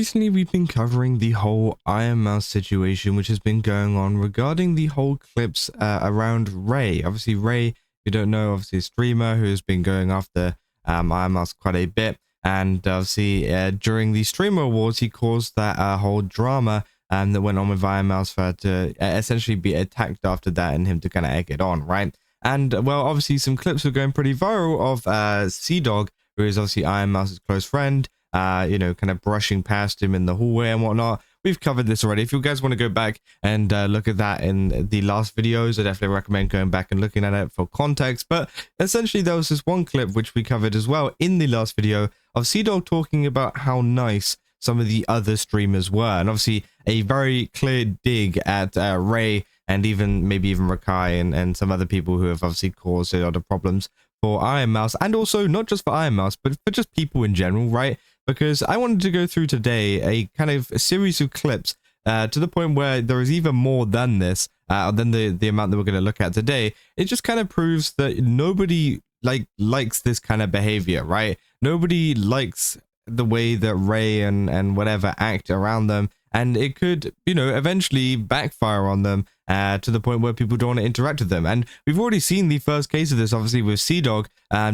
recently we've been covering the whole Ironmouse situation, which has been going on regarding the whole clips around Ray. Obviously, Ray, if you don't know, obviously a streamer who has been going after Ironmouse quite a bit. And obviously, during the Streamer Awards, he caused that whole drama that went on with Ironmouse for her to essentially be attacked after that and him to kind of egg it on, right? And, well, obviously some clips were going pretty viral of CDawg, who is obviously Ironmouse's close friend, you know, kind of brushing past him in the hallway and whatnot. We've covered this already. If you guys want to go back and look at that in the last videos, I definitely recommend going back and looking at it for context. But essentially, there was this one clip which we covered as well in the last video of CDawg talking about how nice some of the other streamers were. And obviously, a very clear dig at Ray and maybe even Rakai and some other people who have obviously caused a lot of problems for Ironmouse, and also not just for Ironmouse, but for just people in general, right? Because I wanted to go through today a kind of a series of clips to the point where there is even more than this, than the amount that we're going to look at today. It just kind of proves that nobody likes this kind of behavior, right? Nobody likes the way that Ray and whatever act around them, and it could, you know, eventually backfire on them to the point where people don't want to interact with them. And we've already seen the first case of this, obviously, with CDawg,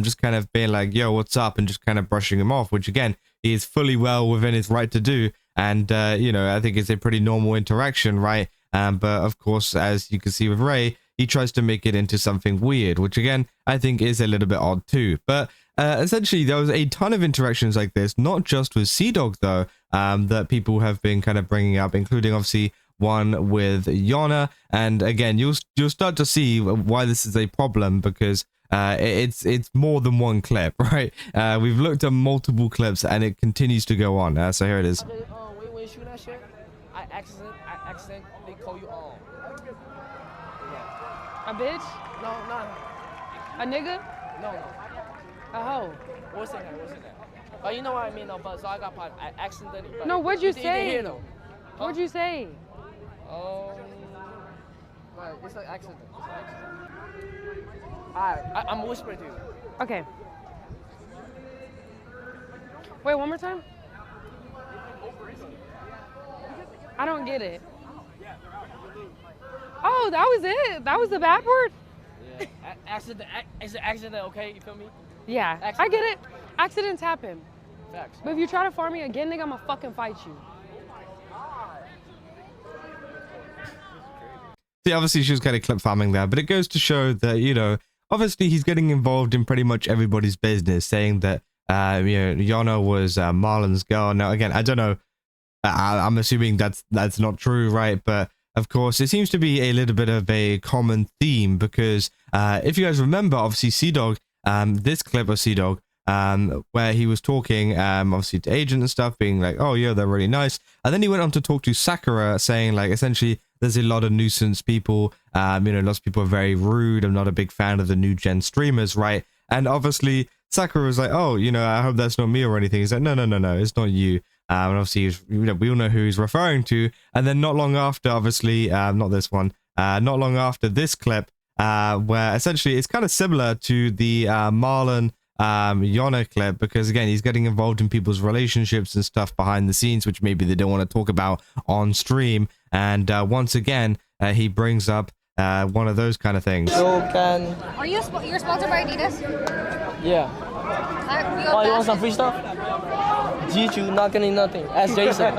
just kind of being like, yo, what's up, and just kind of brushing him off, which again, he is fully well within his right to do. And, you know, I think it's a pretty normal interaction, right? But of course, as you can see with Ray, he tries to make it into something weird, which again, I think is a little bit odd too. But essentially, there was a ton of interactions like this, not just with CDawg though, that people have been kind of bringing up, including obviously one with Yana. And again, you'll start to see why this is a problem, because it's more than one clip, right? We've looked at multiple clips and it continues to go on. So here it is. When you shoot that shit, I accidentally call you all. A bitch? No, no. A nigga? No, no. A hoe? What's in that? Oh, you know what I mean, though, but so I got part. I accidentally. No, what'd you say? You didn't hear, though. Huh? What'd you say? Right, it's an accident. Alright, I'm whispering to you. Okay. Wait, one more time? I don't get it. Oh, that was it? That was the bad word? Yeah. Accident. Is an accident okay? You feel me? Yeah, Accident. I get it. Accidents happen. Facts. But if you try to farm me again, nigga, I'ma fucking fight you. See, obviously she was kind of clip farming there, but it goes to show that, you know, obviously he's getting involved in pretty much everybody's business, saying that, you know, Yana was Marlon's girl. Now, again, I don't know. I'm assuming that's not true, right? But of course, it seems to be a little bit of a common theme, because if you guys remember, obviously CDawg, this clip of CDawg, where he was talking, obviously to Agent and stuff, being like, oh, yeah, they're really nice. And then he went on to talk to Sakura, saying, like, essentially, there's a lot of nuisance people. You know, lots of people are very rude. I'm not a big fan of the new gen streamers, right? And obviously, Sakura was like, oh, you know, I hope that's not me or anything. He's like, no, it's not you. And obviously, you know, we all know who he's referring to. And then not long after, obviously, not this one, not long after this clip, where essentially it's kind of similar to the Marlon Yana clip, because again, he's getting involved in people's relationships and stuff behind the scenes, which maybe they don't want to talk about on stream. And once again, he brings up one of those kind of things. You're sponsored by Adidas? Yeah. Oh, you want some free stuff? G2, not getting nothing. Ask Jason.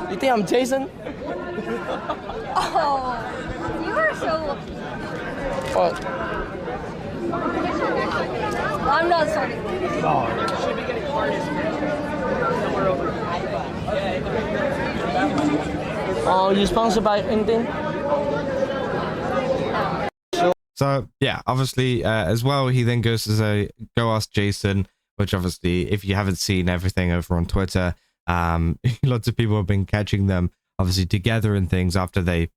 You think I'm Jason? Oh, you are so... What? I'm not starting. Should be getting parties somewhere over. Oh, you sponsored by anything? So yeah, obviously as well, he then goes to say, go ask Jason, which obviously, if you haven't seen everything over on Twitter, lots of people have been catching them obviously together and things after they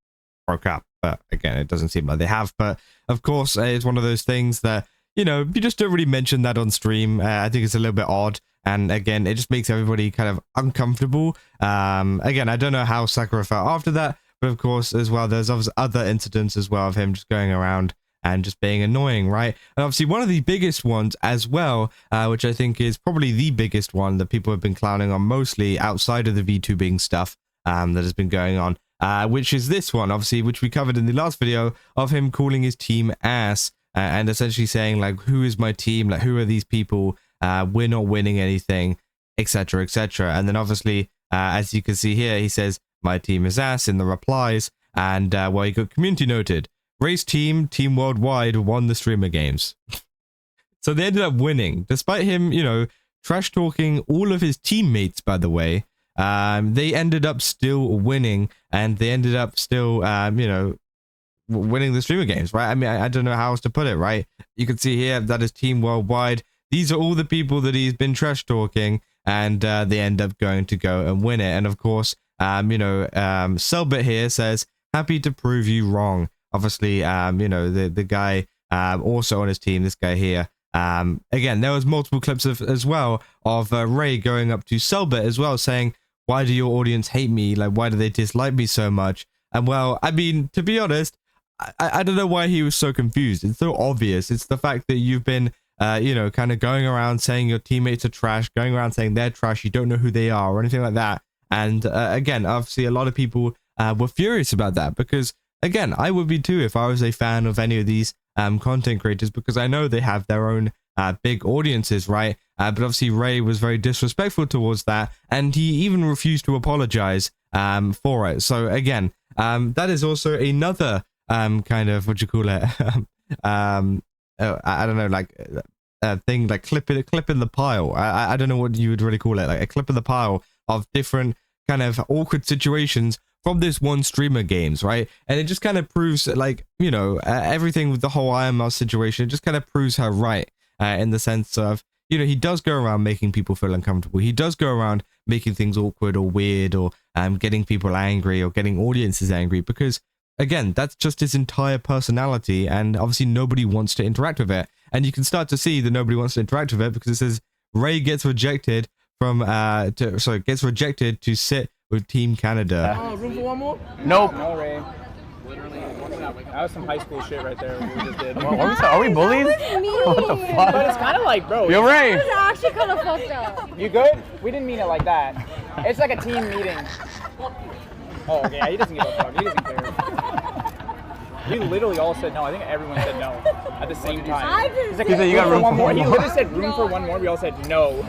broke up. But again, it doesn't seem like they have. But of course, it's one of those things that, you know, you just don't really mention that on stream. I think it's a little bit odd. And again, it just makes everybody kind of uncomfortable. Again, I don't know how Sakura felt after that. But of course, as well, there's obviously other incidents as well of him just going around and just being annoying, right? And obviously one of the biggest ones as well, which I think is probably the biggest one that people have been clowning on mostly outside of the VTubing stuff that has been going on, which is this one, obviously, which we covered in the last video, of him calling his team ass and essentially saying, like, who is my team? Like, who are these people? We're not winning anything, etc., etc. And then obviously, as you can see here, he says, my team is ass in the replies. And well, he got community noted. Race team worldwide won the streamer games. So they ended up winning, despite him, you know, trash talking all of his teammates, by the way. They ended up still winning, and they ended up still, you know, winning the streamer games, right? I mean, I don't know how else to put it, right? You can see here that is team worldwide. These are all the people that he's been trash talking, and they end up going to go and win it. And of course, you know, Selbit here says, happy to prove you wrong. Obviously, you know, the guy also on his team, this guy here. Again, there was multiple clips as well of Ray going up to Selbit as well, saying, why do your audience hate me? Like, why do they dislike me so much? And well, I mean, to be honest, I don't know why he was so confused. It's so obvious. It's the fact that you've been, you know, kind of going around saying your teammates are trash, going around saying they're trash, you don't know who they are or anything like that. And again, obviously, a lot of people were furious about that because, again, I would be too if I was a fan of any of these content creators, because I know they have their own big audiences, right? But obviously, Ray was very disrespectful towards that, and he even refused to apologize for it. So again, that is also another kind of, what you call it? I don't know, like thing, like clip in the pile. I don't know what you would really call it, like a clip in the pile of different kind of awkward situations from this one streamer games, right? And it just kind of proves, like, you know, everything with the whole Ironmouse situation, it just kind of proves her right in the sense of, you know, he does go around making people feel uncomfortable. He does go around making things awkward or weird, or getting people angry or getting audiences angry, because again, that's just his entire personality, and obviously nobody wants to interact with it. And you can start to see that nobody wants to interact with it because it says Ray gets rejected from gets rejected to sit with Team Canada. Room for one more? Nope. No, Ray. Literally, that was some high school shit right there. What we just did. Are we bullies? What the fuck? But it's kind of like, bro. Yo, Ray. It's actually kind of fucked up. You good? We didn't mean it like that. It's like a team meeting. Oh, yeah, he doesn't give a fuck. He doesn't care. We literally all said no. I think everyone said no at the same time. I just He's like, He said, you got room for one He more. literally said room for one more. We all said no.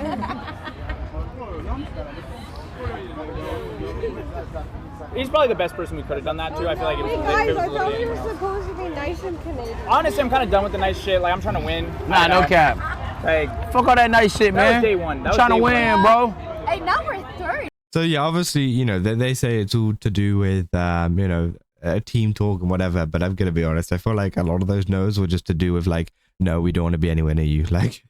He's probably the best person we could have done that to. I feel like it was, Hey it guys, was I thought literally we were anyone. supposed to be nice and Canadian. Honestly, I'm kind of done with the nice shit. Like, I'm trying to win. Nah, no cap. Like, Fuck all that nice shit, that man. was day one. That was Trying to day win, one. bro. Hey, now we're third. So yeah, obviously, you know, they say it's all to do with, you know, team talk and whatever, but I'm gonna be honest, I feel like a lot of those no's were just to do with, like, no, we don't want to be anywhere near you. Like,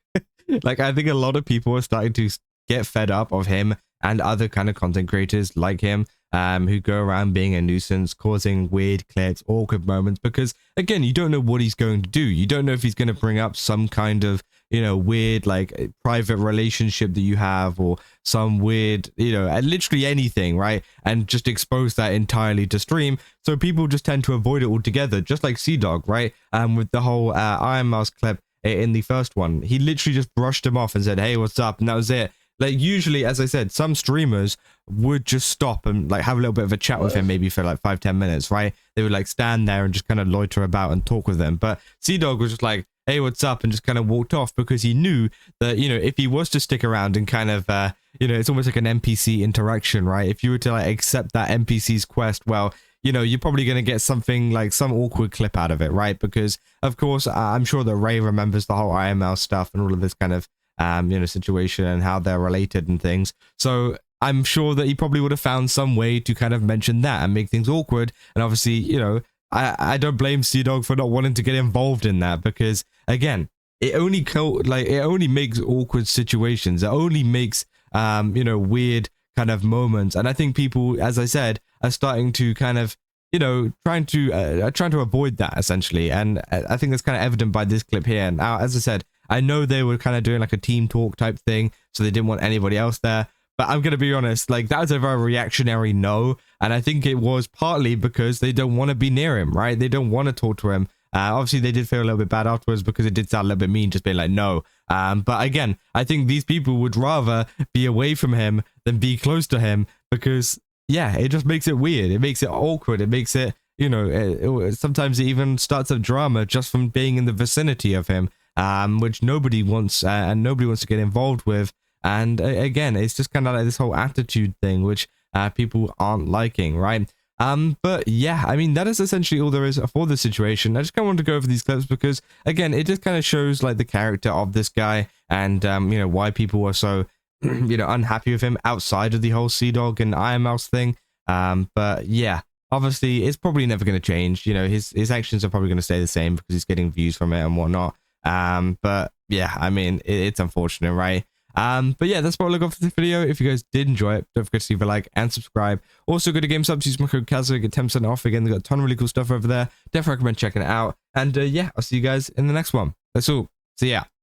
like I think a lot of people are starting to get fed up of him and other kind of content creators like him, who go around being a nuisance, causing weird clips, awkward moments, because again, you don't know what he's going to do. You don't know if he's going to bring up some kind of, you know, weird, like, private relationship that you have, or some weird, you know, literally anything, right? And just expose that entirely to stream. So people just tend to avoid it altogether, just like CDawg, right? With the whole Ironmouse clip in the first one, he literally just brushed him off and said, hey, what's up? And that was it. Like, usually, as I said, some streamers would just stop and, like, have a little bit of a chat with him, maybe for like 5-10 minutes, right? They would, like, stand there and just kind of loiter about and talk with them. But CDawg was just like, hey, what's up? And just kind of walked off, because he knew that, you know, if he was to stick around and kind of, you know, it's almost like an NPC interaction, right? If you were to, like, accept that NPC's quest, well, you know, you're probably going to get something like some awkward clip out of it, right? Because, of course, I'm sure that Ray remembers the whole Ironmouse stuff and all of this kind of, you know, situation and how they're related and things. So I'm sure that he probably would have found some way to kind of mention that and make things awkward. And obviously, you know, I don't blame CDawg for not wanting to get involved in that, because again, it only makes awkward situations. It only makes, you know, weird kind of moments. And I think people, as I said, are starting to kind of, you know, trying to avoid that essentially. And I think that's kind of evident by this clip here. Now, as I said, I know they were kind of doing like a team talk type thing, so they didn't want anybody else there. But I'm going to be honest, like, that was a very reactionary no. And I think it was partly because they don't want to be near him, right? They don't want to talk to him. Obviously, they did feel a little bit bad afterwards because it did sound a little bit mean, just being like, no. But again, I think these people would rather be away from him than be close to him because, yeah, it just makes it weird. It makes it awkward. It makes it, you know, sometimes it even starts up drama just from being in the vicinity of him, which nobody wants and nobody wants to get involved with. And again, it's just kind of like this whole attitude thing, which people aren't liking, right? But yeah, I mean, that is essentially all there is for the situation. I just kind of want to go over these clips because, again, it just kind of shows like the character of this guy and, you know, why people were so, you know, unhappy with him outside of the whole CDawg and Ironmouse thing. But yeah, obviously it's probably never going to change. You know, his actions are probably going to stay the same because he's getting views from it and whatnot. But yeah, I mean, it's unfortunate, right? But yeah, that's probably all I got for this video. If you guys did enjoy it, don't forget to leave a like and subscribe. Also, go to GameStop, use my code Kazza, get 10% off. Again, they got a ton of really cool stuff over there. Definitely recommend checking it out. And yeah, I'll see you guys in the next one. That's all. See ya.